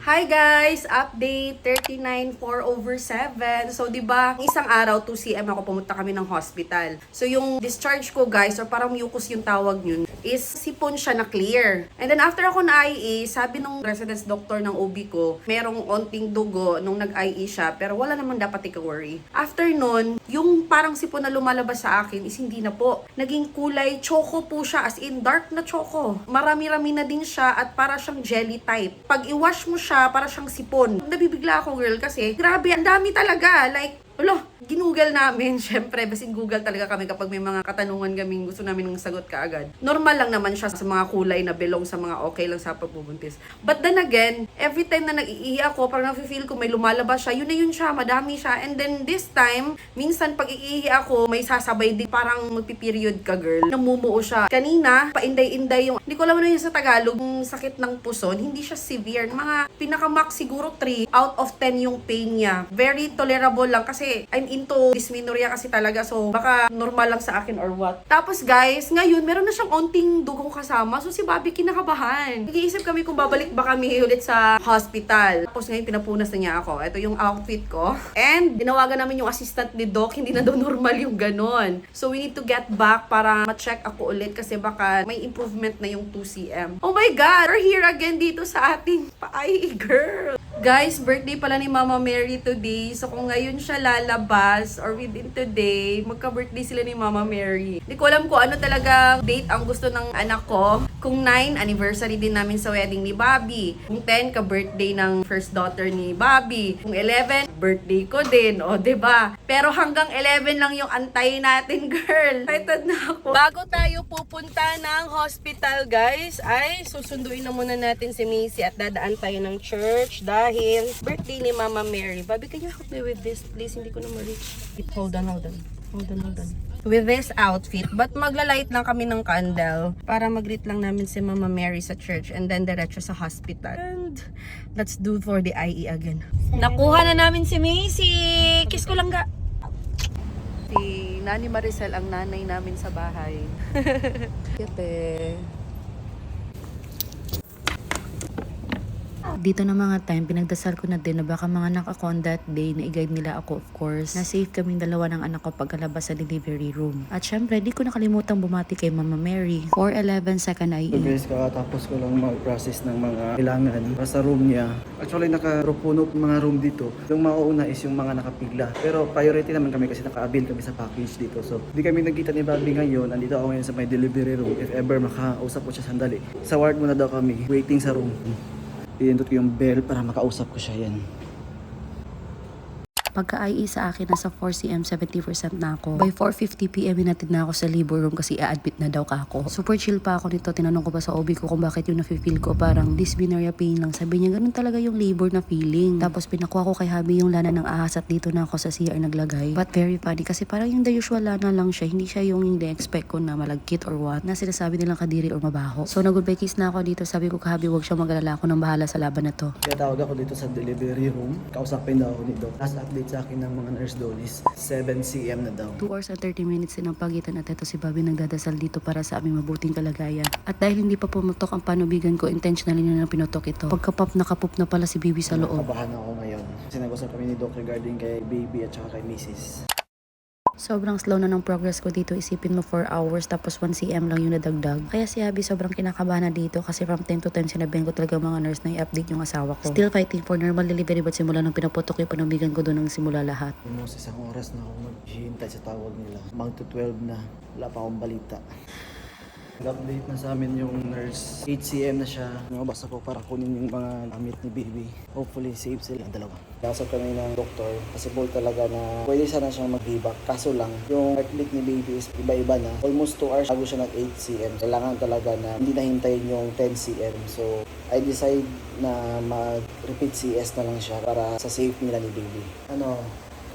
Hi guys! Update 39/4/7. So, 'di ba, isang araw 2 cm ako pumunta kami ng hospital. So, yung discharge ko, guys, or parang mucus yung tawag yun, is sipon siya na clear. And then after ako na IE, sabi nung residence doctor ng OB ko, merong onting dugo nung nag-IE siya, pero wala namang dapat i-worry. After nun, yung parang sipon na lumalabas sa akin is hindi na po. Naging kulay choco po siya, as in dark na choco. Marami-rami na din siya at para siyang jelly type. Pag i-wash mo siya, para siyang sipon. Nabibigla ako, girl, kasi grabe, ang dami talaga. Like, ginugol namin. Siyempre, basin Google talaga kami kapag may mga katanungan kaming gusto namin ng sagot kaagad. Normal lang naman siya sa mga kulay na belong sa mga okay lang sa pagbubuntis. But then again, every time na nag-iihi ako, parang nafe-feel ko may lumalabas siya, yun na yun siya, madami siya. And then this time, minsan pag iihi ako, may sasabay din, parang magpiperiod ka, girl. Namumuo siya. Kanina, painday-inday yung, hindi ko alam na yun sa Tagalog, yung sakit ng puson, hindi siya severe. Mga pinaka-max siguro 3 out of 10 yung pain niya. Very tolerable lang kasi I'm into dysmenorrhea kasi talaga, so baka normal lang sa akin or what. Tapos guys, ngayon meron na siyang onting dugo kasama, so si Bobby kinakabahan. Nag-iisip kami kung babalik ba kami ulit sa hospital. Tapos ngayon pinapunas na niya ako. Ito yung outfit ko. And dinawagan namin yung assistant ni Doc, hindi na daw normal yung ganon. So we need to get back para ma-check ako ulit kasi baka may improvement na yung 2 cm. Oh my God! We're here again dito sa ating paay, girl! Guys, birthday pala ni Mama Mary today. So kung ngayon siya lalabas or within today, magka-birthday sila ni Mama Mary. Hindi ko alam kung ano talaga date ang gusto ng anak ko. Kung 9, anniversary din namin sa wedding ni Bobby. Kung 10, ka-birthday ng first daughter ni Bobby. Kung 11, birthday ko din. O, 'di ba? Pero hanggang 11 lang yung antayin natin, girl. Excited na ako. Bago tayo pupunta ng hospital, guys, ay susunduin na muna natin si Macy at dadaan tayo ng church dahil birthday ni Mama Mary. Bobby, can you help me with this, please? Hindi ko na ma-reach. Hold on. With this outfit, but maglalight lang kami ng candle para mag-greet lang namin si Mama Mary sa church and then diretso sa hospital. And let's do for the IE again. Nakuha na namin si Macy! Kiss ko lang ga! Si Nani Maricel ang nanay namin sa bahay. Kete. Dito na mga time, pinagdasal ko na din na baka mga anak ako on that day na i-guide nila ako, of course. Na safe kaming dalawa ng anak ko pagkalabas sa delivery room. At syempre, di ko nakalimutang bumati kay Mama Mary. 4:11 second IE. So guys, kakatapos ko lang mag-process ng mga kailangan para sa room niya. Actually, nakapuno mga room dito. Yung mauuna is yung mga nakapigla. Pero priority naman kami kasi naka-avail kami sa package dito. So, di kami nagkita ni Bobby ngayon. Andito ako ngayon sa may delivery room. If ever makausap ko siya sandali. Sa ward muna daw kami, waiting sa room. Pinindot ko yung bell para makausap ko siya yan. Pagka-IE sa akin, nasa 4 cm, 70% na ako. By 4:50 PM, hinatid na ako sa labor room kasi i-admit na daw ka ako. Super chill pa ako nito. Tinanong ko pa sa OB ko kung bakit yung nafe-feel ko parang dysmenorrhea pain lang. Sabi niya, ganun talaga yung labor na feeling. Tapos pinakuha ko kay Habi yung lana ng ahas at dito na ako sa CR naglagay. But very funny kasi parang yung the usual lana lang siya. Hindi siya yung hindi expect ko na malagkit or what. Na sinasabi nilang kadiri or mabaho. So nag-goodbye kiss na ako dito. Sabi ko kay Habi, huwag siya mag-alala, ako nang bahala sa laban na to. Kaya tawag ako dito sa delivery room. Kausapin daw ako dito. Last update sa akin ng mga nurse doon is 7 cm na daw. 2 hours and 30 minutes din ang pagitan at ito si Bobby nagdadasal dito para sa aming mabuting kalagayan. At dahil hindi pa pumutok ang panubigan ko, intentionally na pinutok ito. Pagkapop nakapop na pala si Baby sa loob. Nakabahan ako ngayon. Kasi nag-usap kami ni Doc regarding kay baby at saka kay Mrs. Sobrang slow na ng progress ko dito. Isipin mo 4 hours tapos 1 cm lang yung nadagdag. Kaya si Abby sobrang kinakabahan na dito kasi from time to time sinabihan ko talaga mga nurse na i-update yung asawa ko. Still fighting for normal delivery but simula nung pinaputok yung panubigan ko doon ng simula lahat. Almost isang oras na ako maghihintay sa tawag nila. Mag to 12 na. Wala pa akong balita. Nag-update na sa amin yung nurse. 8 cm na siya. Nabasa ko para kunin yung mga gamit ni baby. Hopefully safe sila dalawa. Kasap kami ng doktor. Possible talaga na pwede sana siyang mag-give. Kaso lang, yung heartbeat ni baby is iba-iba na. Almost 2 hours bago siya nag 8 cm. Kailangan talaga na hindi nahintayin yung 10 cm. So, I decide na mag-repeat CS na lang siya para sa safe nila ni baby.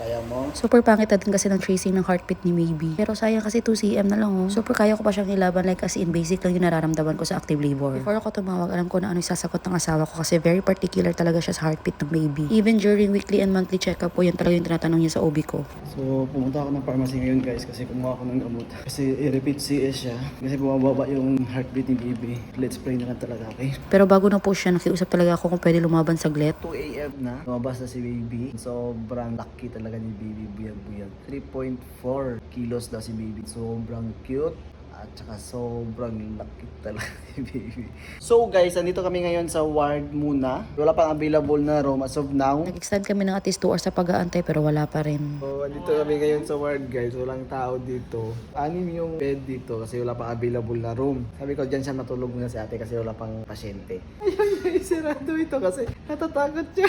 Kaya mo? Super pangit na din kasi ng tracing ng heartbeat ni baby. Pero sayang kasi 2 cm na lang oh. Super kaya ko pa siyang ilaban like as in basic lang yung nararamdaman ko sa active labor. Before ako tumawag, alam ko na ano yung sasagot ng asawa ko kasi very particular talaga siya sa heartbeat ng baby. Even during weekly and monthly check-up po, yan talaga yung tinatanong niya sa OB ko. So, pumunta ako ng pharmacy ngayon guys kasi kumuha ako ng gamot. Kasi i-repeat CS siya. Kasi bumababa yung heartbeat ni baby. Let's pray na lang talaga, okay? Pero bago na po siya, nakiusap talaga ako kung pwede lumaban saglit. 2 a.m. na. Lumabas na si baby. Sobrang laki talaga ni baby. Buyag-buyag. 3.4 kilos daw si baby. Sobrang cute. At saka sobrang laki talaga ni baby. So guys, andito kami ngayon sa ward muna. Wala pang available na room as of now. Nag-extend kami ng at least 2 hours sa pag-aantay pero wala pa rin. So, andito kami ngayon sa ward guys. Walang tao dito. 6 yung bed dito kasi wala pang available na room. Sabi ko dyan siya matulog muna si ate kasi wala pang pasyente. Ayun, sarado ito kasi natatakot siya.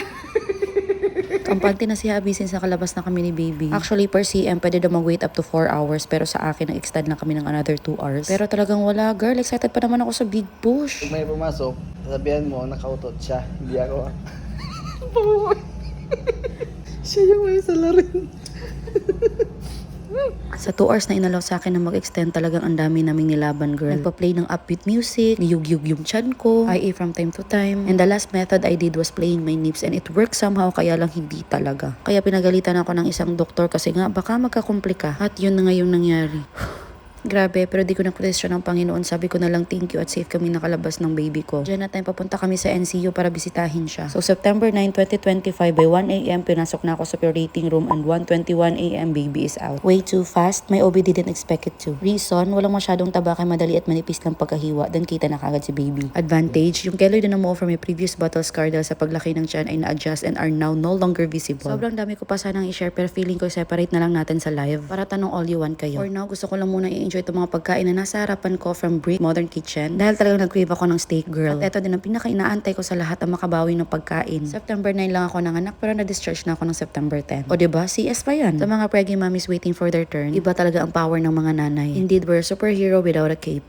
Kampante na si Abby since nakalabas na kami ni baby. Actually, per CM, pwede daw mag-wait up to 4 hours pero sa akin, nag-extend na kami ng another 2 hours. Pero talagang wala, girl. Excited pa naman ako sa Big Push. Pag may pumasok, sabihan mo, nakautot siya. Hindi ako. Siya yung may salarin. Sa 2 hours na inalaw sa akin na mag-extend, talagang ang dami naming nilaban, girl. Nagpa-play ng upbeat music, niyug-yug yung chan ko, IA from time to time. And the last method I did was playing my nips and it worked somehow, kaya lang hindi talaga. Kaya pinagalitan ako ng isang doktor kasi nga baka magkakomplika. At yun na nga yung nangyari. Grabe, pero di ko na-question ng Panginoon. Sabi ko na lang thank you at safe kami nakalabas ng baby ko. Diyan na tayo papunta kami sa NCU para bisitahin siya. So September 9, 2025 by 1 a.m. pinasok na ako sa operating room and 1:21 a.m. baby is out. Way too fast, my OB didn't expect it to. Reason, walang masyadong taba kay madali at manipis lang pagkahiwa, then kita na kagad si baby. Advantage, yung keloid na mo from my previous bottle scar dahil sa paglaki ng tiyan ay na-adjust and are now no longer visible. Sobrang dami ko pa sanang i-share pero feeling ko separate na lang natin sa live para tanong all you want kayo. For now, gusto ko lang muna i-enjoy itong mga pagkain na nasa harapan ko from Brick Modern Kitchen dahil talagang nag-crave ako ng steak, girl. At ito din ang pinaka-inaantay ko sa lahat ang makabawi ng pagkain. September 9 lang ako nanganak pero na-discharge na ako ng September 10. O diba, CS pa yan. Sa mga pregnant mommies waiting for their turn, iba talaga ang power ng mga nanay. Indeed, we're a superhero without a cape.